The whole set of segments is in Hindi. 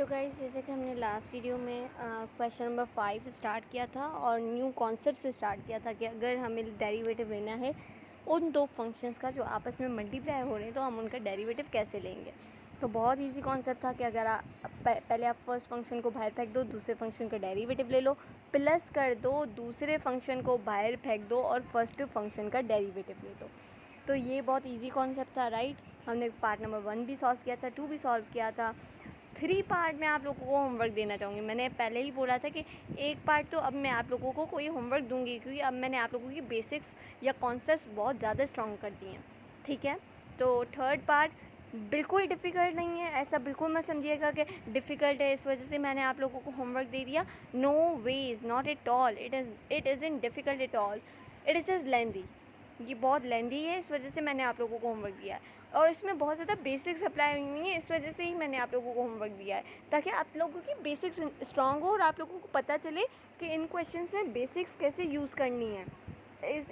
तो गाइस जैसे कि हमने लास्ट वीडियो में क्वेश्चन नंबर 5 स्टार्ट किया था और न्यू कॉन्सेप्ट से स्टार्ट किया था कि अगर हमें डेरिवेटिव लेना है उन दो फंक्शंस का जो आपस में मल्टीप्लाई हो रहे हैं तो हम उनका डेरिवेटिव कैसे लेंगे। तो बहुत इजी कॉन्सेप्ट था कि अगर पहले आप फर्स्ट फंक्शन को बाहर फेंक दो, दूसरे फंक्शन का डेरिवेटिव ले लो, प्लस कर दो, दूसरे फंक्शन को बाहर फेंक दो और फर्स्ट फंक्शन का डेरिवेटिव ले दो। तो ये बहुत इजी कॉन्सेप्ट था, राइट। हमने पार्ट नंबर 1 भी सॉल्व किया था, 2 भी सॉल्व किया था। 3 पार्ट में आप लोगों को होमवर्क देना चाहूँगी। मैंने पहले ही बोला था कि एक पार्ट तो अब मैं आप लोगों को कोई होमवर्क दूंगी, क्योंकि अब मैंने आप लोगों की बेसिक्स या कॉन्सेप्ट्स बहुत ज़्यादा स्ट्रॉन्ग कर दिए हैं, ठीक है। तो थर्ड पार्ट बिल्कुल डिफ़िकल्ट नहीं है, ऐसा बिल्कुल मत समझिएगा कि डिफ़िकल्ट है इस वजह से मैंने आप लोगों को होमवर्क दे दिया। No ways, not at all, it is difficult at all, it is just lengthy. ये बहुत लेंदी है, इस वजह से मैंने आप लोगों को होमवर्क दिया है और इसमें बहुत ज़्यादा बेसिक्स अप्लाई हुई हैं, इस वजह से ही मैंने आप लोगों को होमवर्क दिया है, ताकि आप लोगों की बेसिक्स स्ट्रांग हो और आप लोगों को पता चले कि इन क्वेश्चंस में बेसिक्स कैसे यूज़ करनी है।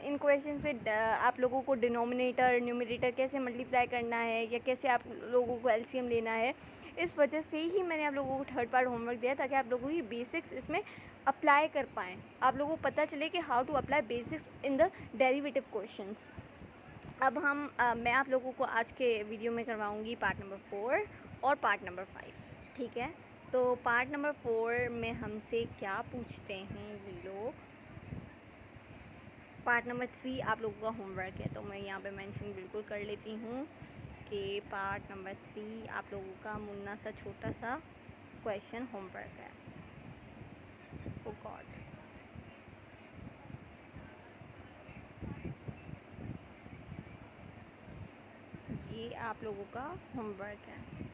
इन क्वेश्चंस में आप लोगों को डिनोमिनेटर न्यूमरेटर कैसे मल्टीप्लाई करना है या कैसे आप लोगों को एलसीएम लेना है। इस वजह से ही मैंने आप लोगों को थर्ड पार्ट होमवर्क दिया, ताकि आप लोगों की बेसिक्स इसमें अप्लाई कर पाएँ, आप लोगों को पता चले कि how to apply basics in the derivative questions. अब मैं आप लोगों को आज के वीडियो में करवाऊंगी पार्ट नंबर 4 और पार्ट नंबर 5, ठीक है। तो पार्ट नंबर 4 में हमसे क्या पूछते हैं ये लोग। पार्ट नंबर 3 आप लोगों का होमवर्क है, तो मैं यहाँ पे मेंशन बिल्कुल कर लेती हूँ कि पार्ट नंबर 3 आप लोगों का मुन्ना सा छोटा सा क्वेश्चन होमवर्क है। ओ गॉड, ये आप लोगों का होमवर्क है।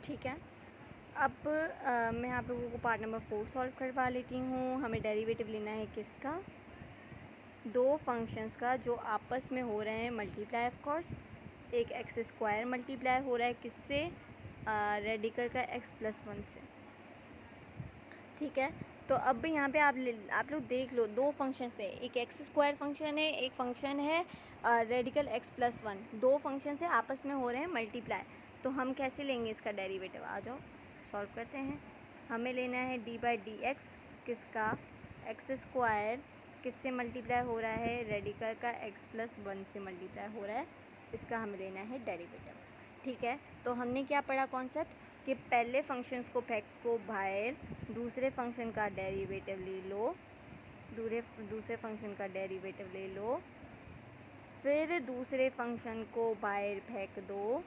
ठीक है। अब मैं आप लोगों को पार्ट नंबर 4 सॉल्व करवा लेती हूँ। हमें डेरिवेटिव लेना है किसका, दो फंक्शंस का जो आपस में हो रहे हैं मल्टीप्लाई। ऑफ कोर्स एक एक्स स्क्वायर मल्टीप्लाई हो रहा है किससे, रेडिकल का एक्स प्लस 1 से, ठीक है। तो अब यहाँ पे आप लोग देख लो, दो फंक्शन है, एक एक्स स्क्वायर फंक्शन है, एक फंक्शन है रेडिकल एक्स प्लस 1, दो फंक्शन से आपस में हो रहे हैं मल्टीप्लाई। तो हम कैसे लेंगे इसका डेरिवेटिव, आ जाओ सॉल्व करते हैं। हमें लेना है डी बाई डी एक्स, किसका, एक्स स्क्वायर किससे मल्टीप्लाई हो रहा है, रेडिकल का एक्स प्लस 1 से मल्टीप्लाई हो रहा है, इसका हमें लेना है डेरिवेटिव, ठीक है। तो हमने क्या पढ़ा कॉन्सेप्ट कि पहले फंक्शंस को फेंको बाहर, दूसरे फंक्शन का डेरिवेटिव ले लो, दूसरे फंक्शन का डेरिवेटिव ले लो, फिर दूसरे फंक्शन को बाहर फेंक दो,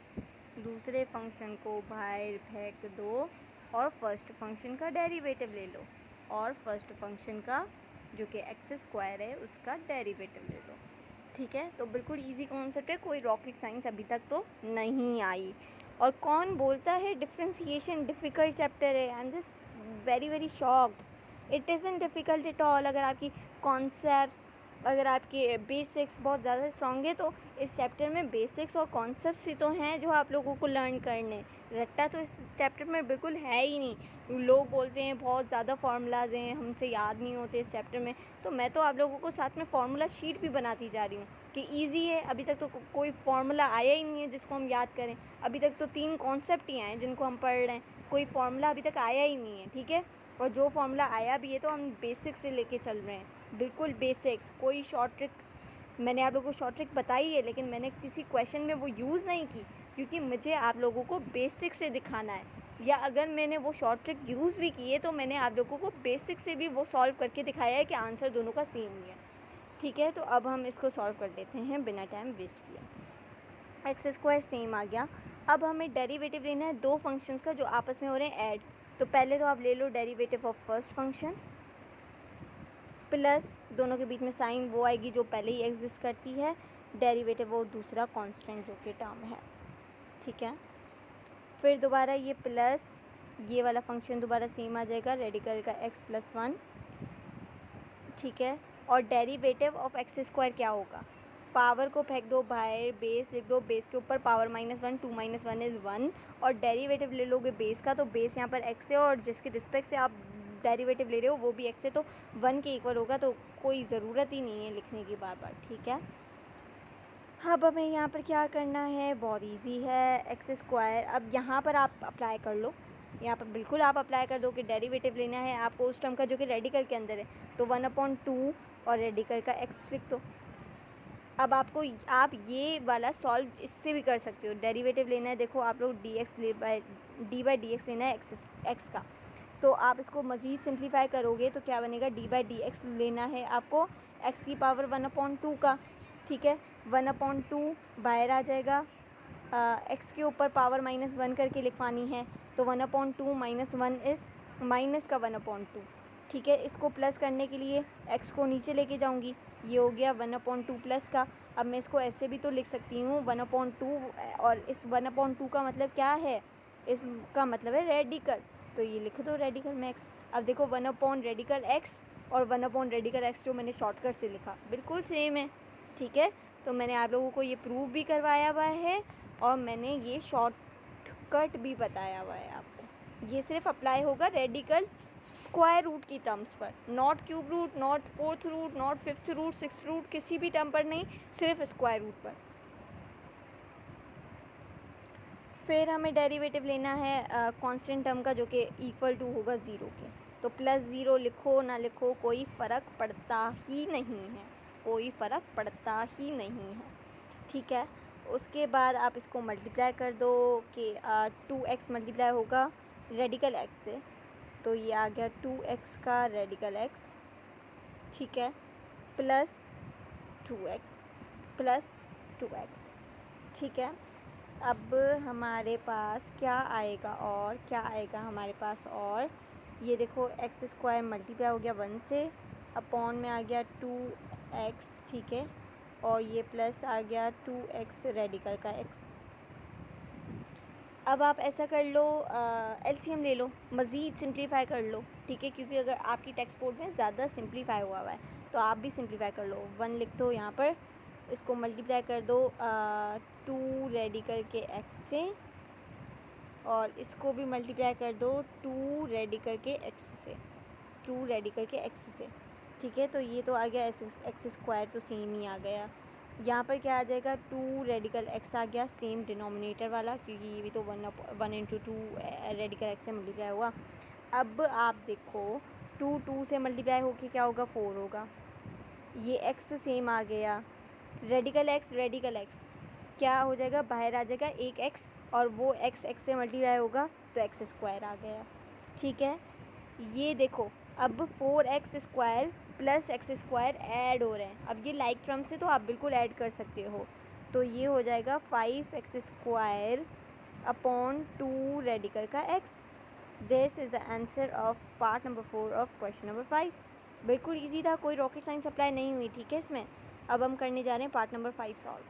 दूसरे फंक्शन को बाहर फेंक दो और फर्स्ट फंक्शन का डेरिवेटिव ले लो, और फर्स्ट फंक्शन का जो कि एक्स स्क्वायर है उसका डेरिवेटिव ले लो, ठीक है। तो बिल्कुल इजी कॉन्सेप्ट है, कोई रॉकेट साइंस अभी तक तो नहीं आई। और कौन बोलता है डिफ्रेंसिएशन डिफ़िकल्ट चैप्टर है, I am just very very shocked. It isn't difficult at all. अगर आपकी कॉन्सेप्ट्स, अगर आपके बेसिक्स बहुत ज़्यादा स्ट्रॉन्ग है तो इस चैप्टर में बेसिक्स और कॉन्सेप्ट्स ही तो हैं जो आप लोगों को लर्न करने। रट्टा तो इस चैप्टर में बिल्कुल है ही नहीं। लोग बोलते हैं बहुत ज़्यादा फार्मूलाज हैं, हमसे याद नहीं होते इस चैप्टर में, तो मैं तो आप लोगों को साथ में फार्मूला शीट भी बनाती जा रही हूँ कि ईजी है। अभी तक तो कोई फार्मूला आया ही नहीं है जिसको हम याद करें। अभी तक तो 3 कॉन्सेप्ट ही आए हैं जिनको हम पढ़ रहे हैं, कोई फार्मूला अभी तक आया ही नहीं है, ठीक है। और जो फार्मूला आया भी है तो हम बेसिक्स से लेके चल रहे हैं, बिल्कुल बेसिक्स। कोई शॉर्ट ट्रिक, मैंने आप लोगों को शॉर्ट ट्रिक बताई है लेकिन मैंने किसी क्वेश्चन में वो यूज़ नहीं की, क्योंकि मुझे आप लोगों को बेसिक से दिखाना है। या अगर मैंने वो शॉर्ट ट्रिक यूज़ भी की है तो मैंने आप लोगों को बेसिक से भी वो सॉल्व करके दिखाया है कि आंसर दोनों का सेम ही है, ठीक है। तो अब हम इसको सॉल्व कर लेते हैं बिना टाइम वेस्ट किए। एक्स स्क्वायर सेम आ गया। अब हमें डेरिवेटिव लेना है दो फंक्शंस का जो आपस में हो रहे हैं ऐड। तो पहले तो आप ले लो derivative of first function, plus दोनों के बीच में साइन वो आएगी जो पहले ही एग्जिस्ट करती है, डेरिवेटिव वो दूसरा कांस्टेंट जो कि टर्म है, ठीक है। फिर दोबारा ये प्लस ये वाला फंक्शन दोबारा सेम आ जाएगा, रेडिकल का एक्स प्लस 1, ठीक है। और डेरिवेटिव ऑफ एक्स स्क्वायर क्या होगा, पावर को फेंक दो बाहर, बेस लिख दो, बेस के ऊपर पावर -1, 2 - 1 इज़ 1, और डेरिवेटिव ले लोगे बेस का, तो बेस यहाँ पर एक्स है और जिसके रिस्पेक्ट से आप डेरिवेटिव ले रहे हो वो भी एक्स है, तो 1 के इक्वल होगा, तो कोई ज़रूरत ही नहीं है लिखने की बार बार, ठीक है। अब हमें यहाँ पर क्या करना है, बहुत इजी है, एक्स स्क्वायर। अब यहाँ पर आप अप्लाई कर लो, यहाँ पर बिल्कुल आप अप्लाई कर दो कि डेरिवेटिव लेना है आपको उस टर्म का जो कि रेडिकल के अंदर है, तो 1/2 और रेडिकल का एक्स लिख दो। अब आपको आप ये वाला सॉल्व इससे भी कर सकते हो, डेरिवेटिव लेना है, देखो आप लोग डी बाई डी एक्स लेना है एक्स का, तो आप इसको मज़ीद सिंप्लीफाई करोगे तो क्या बनेगा, डी बाई डी एक्स लेना है आपको एक्स की पावर 1/2 का, ठीक है। 1/2 बाहर आ जाएगा, एक्स के ऊपर पावर -1 करके लिखवानी है, तो 1/2 -1 इज़ माइनस का 1/2, ठीक है। इसको प्लस करने के लिए एक्स को नीचे लेके जाऊंगी, ये हो गया 1/2 प्लस का। अब मैं इसको ऐसे भी तो लिख सकती हूँ 1/2, और इस 1/2 का मतलब क्या है, इसका मतलब है रेडिकल, तो ये लिख दो रेडिकल में एक्स। अब देखो 1/रेडिकल एक्स और 1/रेडिकल एक्स जो मैंने शॉर्टकट से लिखा बिल्कुल सेम है, ठीक है। तो मैंने आप लोगों को ये प्रूव भी करवाया हुआ है और मैंने ये शॉर्टकट भी बताया हुआ है आपको। ये सिर्फ अप्लाई होगा रेडिकल स्क्वायर रूट की टर्म्स पर, not cube root, not fourth root, not fifth root, sixth root, किसी भी टर्म पर नहीं, सिर्फ स्क्वायर रूट पर। फिर हमें डेरिवेटिव लेना है कांस्टेंट टर्म का जो कि इक्वल टू होगा 0 के, तो +0 लिखो ना लिखो कोई फ़र्क पड़ता ही नहीं है, कोई फ़र्क पड़ता ही नहीं है, ठीक है। उसके बाद आप इसको मल्टीप्लाई कर दो कि 2x मल्टीप्लाई होगा रेडिकल x से, तो ये आ गया 2x का रेडिकल x, ठीक है, प्लस 2x, ठीक है। अब हमारे पास क्या आएगा, और क्या आएगा हमारे पास, और ये देखो एक्स स्क्वायर मल्टीप्लाई हो गया 1 से, अपॉन में आ गया 2x, ठीक है, और ये प्लस आ गया 2x रेडिकल का x। अब आप ऐसा कर लो, एलसीएम ले लो, मज़ीद सिंप्लीफाई कर लो, ठीक है, क्योंकि अगर आपकी टेक्स्ट बुक में ज़्यादा सिंप्लीफाई हुआ है तो आप भी सिंप्लीफाई कर लो। 1 लिख दो यहाँ पर, इसको मल्टीप्लाई कर दो 2 रेडिकल के x से, और इसको भी मल्टीप्लाई कर दो 2 रेडिकल के x से, 2 रेडिकल के x से, ठीक है। तो ये तो आ गया एक्स स्क्वायर, तो सेम ही आ गया। यहाँ पर क्या आ जाएगा, 2 रेडिकल x आ गया, सेम डिनोमिनेटर वाला, क्योंकि ये भी तो 1/2 रेडिकल x से मल्टीप्लाई हुआ। अब आप देखो 2 से मल्टीप्लाई होके क्या होगा, 4 होगा, ये x सेम आ गया, रेडिकल x क्या हो जाएगा, बाहर आ जाएगा एक x, और वो x से मल्टीप्लाई होगा तो एक्स स्क्वायर आ गया, ठीक है। ये देखो अब 4x square plus x square add हो रहे हैं, अब ये लाइक टर्म से तो आप बिल्कुल ऐड कर सकते हो, तो ये हो जाएगा 5x स्क्वायर अपॉन 2 रेडिकल का x। This is the answer of part number 4 of question number 5। बिल्कुल इजी था, कोई रॉकेट साइंस अप्लाई नहीं हुई, ठीक है इसमें। अब हम करने जा रहे हैं पार्ट नंबर 5 सॉल्व।